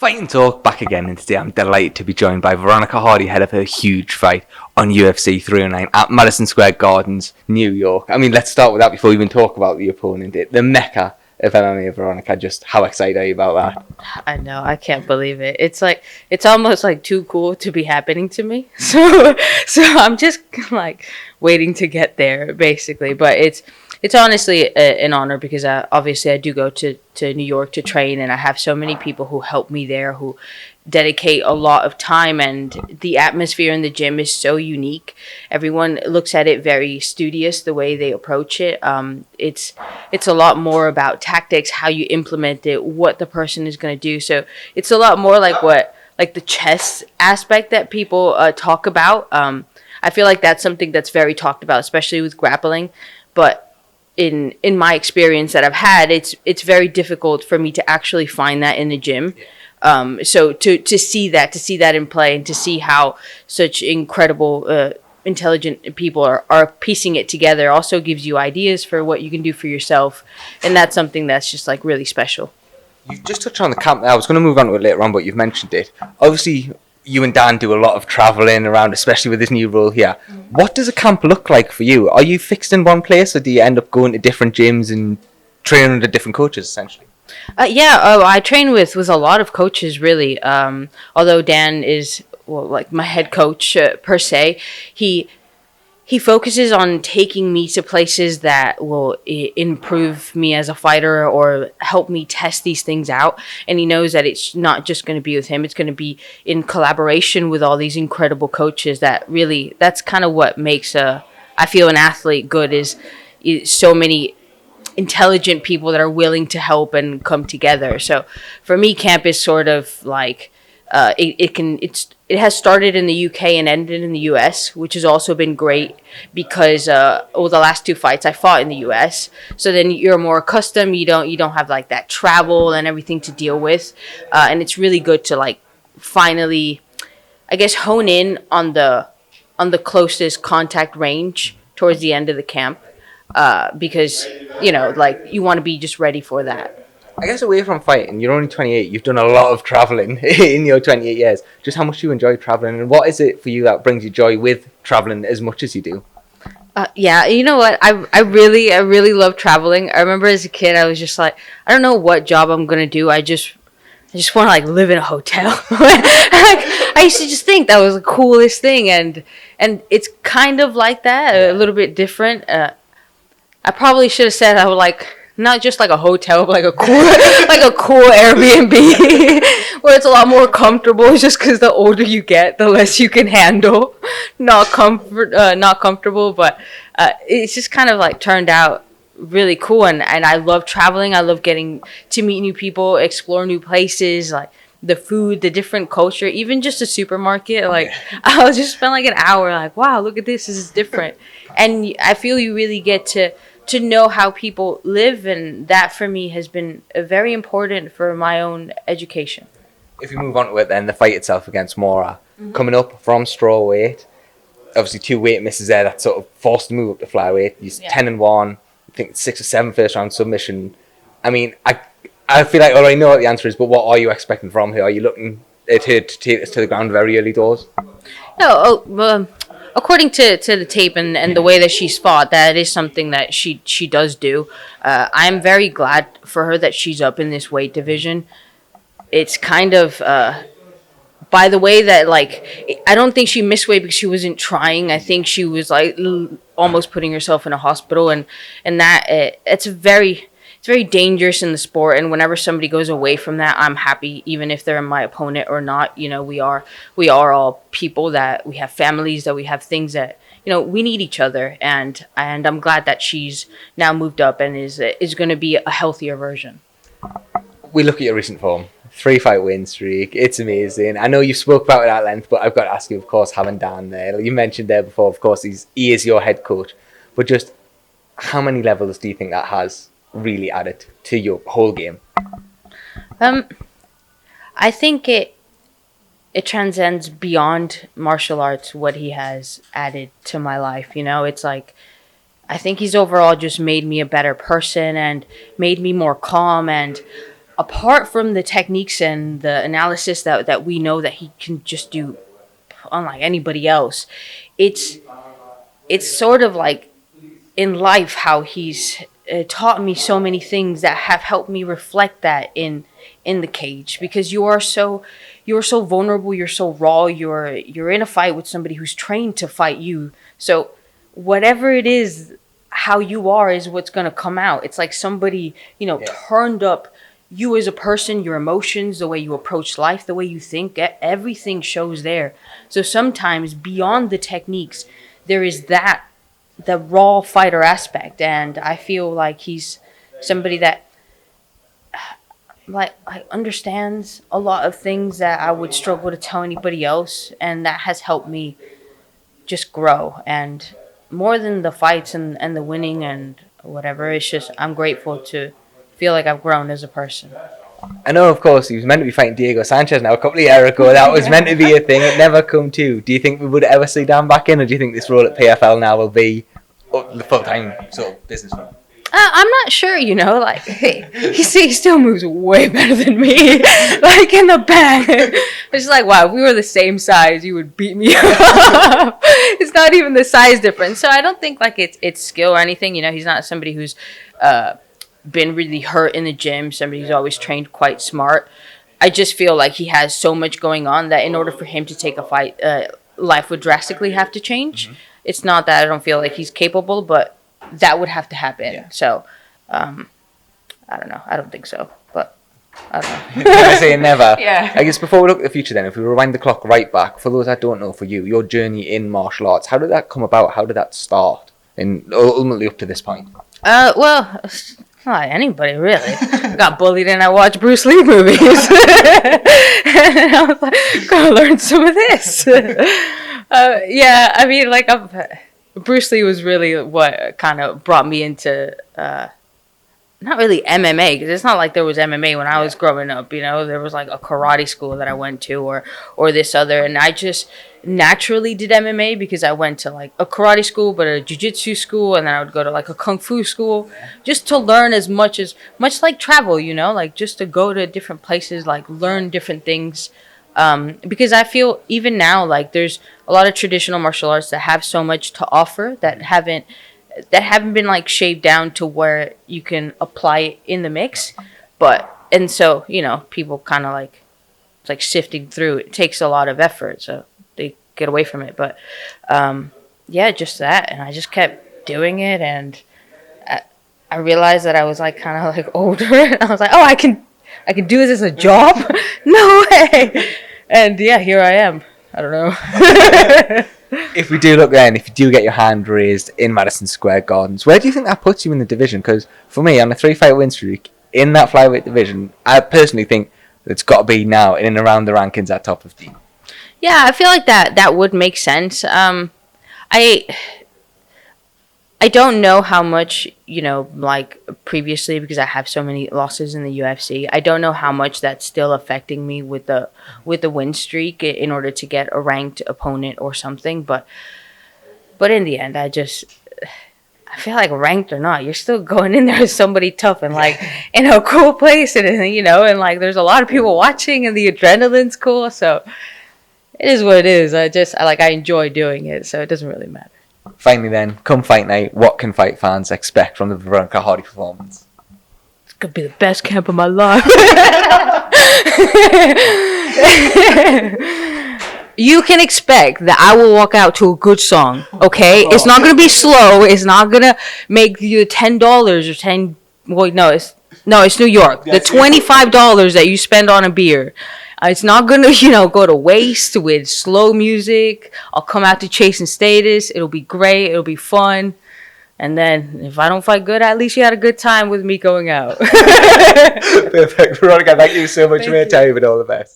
Fighting Talk back again, and today I'm delighted to be joined by Veronica Hardy ahead of her huge fight on UFC 309 at Madison Square Gardens, New York. I mean, let's start with that before we even talk about the opponent. The mecca of MMA, Veronica. Just how excited are you about that? I know, I can't believe it. It's almost like too cool to be happening to me. So I'm just like waiting to get there, basically. But it's honestly an honor because obviously I do go to New York to train, and I have so many people who help me there who dedicate a lot of time, and the atmosphere in the gym is so unique. Everyone looks at it very studious, the way they approach it. It's a lot more about tactics, how you implement it, what the person is going to do. So it's a lot more like the chess aspect that people talk about. I feel like that's something that's very talked about, especially with grappling. But in my experience that I've had, it's very difficult for me to actually find that in the gym. So to see that in play, and to see how such incredible, intelligent people are piecing it together also gives you ideas for what you can do for yourself. And that's something that's just like really special. You just touched on the camp. I was going to move on to it later on, but you've mentioned it. Obviously, you and Dan do a lot of traveling around, especially with this new role here. What does a camp look like for you? Are you fixed in one place, or do you end up going to different gyms and training under different coaches, essentially? I train with a lot of coaches, really. Although Dan is like my head coach per se, he focuses on taking me to places that will improve me as a fighter or help me test these things out. And he knows that it's not just going to be with him. It's going to be in collaboration with all these incredible coaches. That's kind of what makes I feel an athlete good is so many intelligent people that are willing to help and come together. So for me, camp is sort of like it has started in the UK and ended in the US, which has also been great because the last two fights I fought in the US. So then you're more accustomed. You don't have like that travel and everything to deal with, and it's really good to like finally, I guess, hone in on the closest contact range towards the end of the camp, because like you want to be just ready for that. I guess away from fighting, you're only 28. You've done a lot of traveling in your 28 years. Just how much do you enjoy traveling, and what is it for you that brings you joy with traveling as much as you do? Yeah, you know what? I really love traveling. I remember as a kid, I was just like, I don't know what job I'm gonna do. I just want to like live in a hotel. I used to just think that was the coolest thing, and it's kind of like that, a little bit different. I probably should have said I would like. Not just like a hotel, but like a cool Airbnb where it's a lot more comfortable. Just because the older you get, the less you can handle. Not comfortable, but it's just kind of like turned out really cool. And I love traveling. I love getting to meet new people, explore new places, like the food, the different culture, even just a supermarket. Like I'll just spend like an hour, like, wow, look at this. This is different. And I feel you really get to know how people live, and that for me has been very important for my own education. If you move on to it then, the fight itself against Moura, coming up from strawweight, obviously 2 weight misses there that sort of forced to move up to flyweight. He's 10-1, I think 6 or 7 first round submission. I mean, I feel like I already know what the answer is, but what are you expecting from her? Are you looking at her to take this to the ground very early doors? No, according to the tape and the way that she's fought, that is something that she does do. I'm very glad for her that she's up in this weight division. It's kind of by the way that like I don't think she missed weight because she wasn't trying. I think she was like almost putting herself in a hospital, and that it's very dangerous in the sport. And whenever somebody goes away from that, I'm happy, even if they're my opponent or not. We are all people, that we have families, that we have things that we need each other. And I'm glad that she's now moved up and is going to be a healthier version. We look at your recent form, 3-fight win streak. It's amazing. I know you spoke about it at length, but I've got to ask you, of course, having Dan there. You mentioned there before, of course, he is your head coach. But just how many levels do you think that has really added to your whole game? I think it transcends beyond martial arts what he has added to my life. It's like I think he's overall just made me a better person and made me more calm, and apart from the techniques and the analysis that we know that he can just do unlike anybody else, it's sort of like in life how he's taught me so many things that have helped me reflect that in the cage, because you're so vulnerable, you're so raw, you're in a fight with somebody who's trained to fight you. So whatever it is, how you are is what's going to come out. It's like somebody, turned up you as a person, your emotions, the way you approach life, the way you think, everything shows there. So sometimes beyond the techniques, there is the raw fighter aspect. And I feel like he's somebody that like understands a lot of things that I would struggle to tell anybody else. And that has helped me just grow. And more than the fights and the winning and whatever, it's just I'm grateful to feel like I've grown as a person. I know, of course, he was meant to be fighting Diego Sanchez now a couple of years ago. That was meant to be a thing. It never come to. Do you think we would ever see Dan back in, or do you think this role at PFL now will be the full-time sort of business for him? I'm not sure, like, he still moves way better than me, like, in the back. It's like, wow, if we were the same size, you would beat me up. It's not even the size difference. So I don't think, like, it's skill or anything. He's not somebody who's been really hurt in the gym, somebody who's always trained quite smart. I just feel like he has so much going on that in order for him to take a fight, life would drastically have to change. Mm-hmm. It's not that I don't feel like he's capable, but that would have to happen. Yeah. So, I don't know. I don't think so, but I don't know. Never say never. Yeah. I guess before we look at the future then, if we rewind the clock right back, for those that don't know, for you, your journey in martial arts, how did that come about? How did that start? And ultimately up to this point? Well, not anybody really. I got bullied and I watched Bruce Lee movies. And I was like, gotta learn some of this. Yeah, I mean, like, Bruce Lee was really what kind of brought me into, not really MMA, because it's not like there was MMA when I was growing up, there was like a karate school that I went to or this other, and I just naturally did MMA because I went to like a karate school, but a jiu-jitsu school, and then I would go to like a kung fu school just to learn much like travel, like just to go to different places, like learn different things. Because I feel even now, like there's a lot of traditional martial arts that have so much to offer that haven't been like shaved down to where you can apply it in the mix. And so, people kind of like, it's like sifting through. It takes a lot of effort, so they get away from it. But, yeah, just that. And I just kept doing it. And I realized that I was like kind of like older. And I was like, oh, I can do this as a job? No way. And yeah, here I am. I don't know. If we do look then, if you do get your hand raised in Madison Square Gardens, where do you think that puts you in the division? Because for me, on a 3-fight win streak in that flyweight division, I personally think it's got to be now in and around the rankings at top 15. Yeah, I feel like that would make sense. I don't know how much, like previously, because I have so many losses in the UFC. I don't know how much that's still affecting me with the win streak in order to get a ranked opponent or something. But in the end, I feel like ranked or not, you're still going in there as somebody tough and like in a cool place, and and like there's a lot of people watching and the adrenaline's cool. So it is what it is. I enjoy doing it, so it doesn't really matter. Finally then, come fight night, what can fight fans expect from the Veronica Hardy performance? It's going to be the best camp of my life. You can expect that I will walk out to a good song, okay? It's not going to be slow. It's not going to make you $10 or 10... Well, no, it's New York. The $25 that you spend on a beer. It's not going to, go to waste with slow music. I'll come out to chasing status. It'll be great. It'll be fun. And then if I don't fight good, at least you had a good time with me going out. Perfect. Veronica, thank you so much for your time and all the best.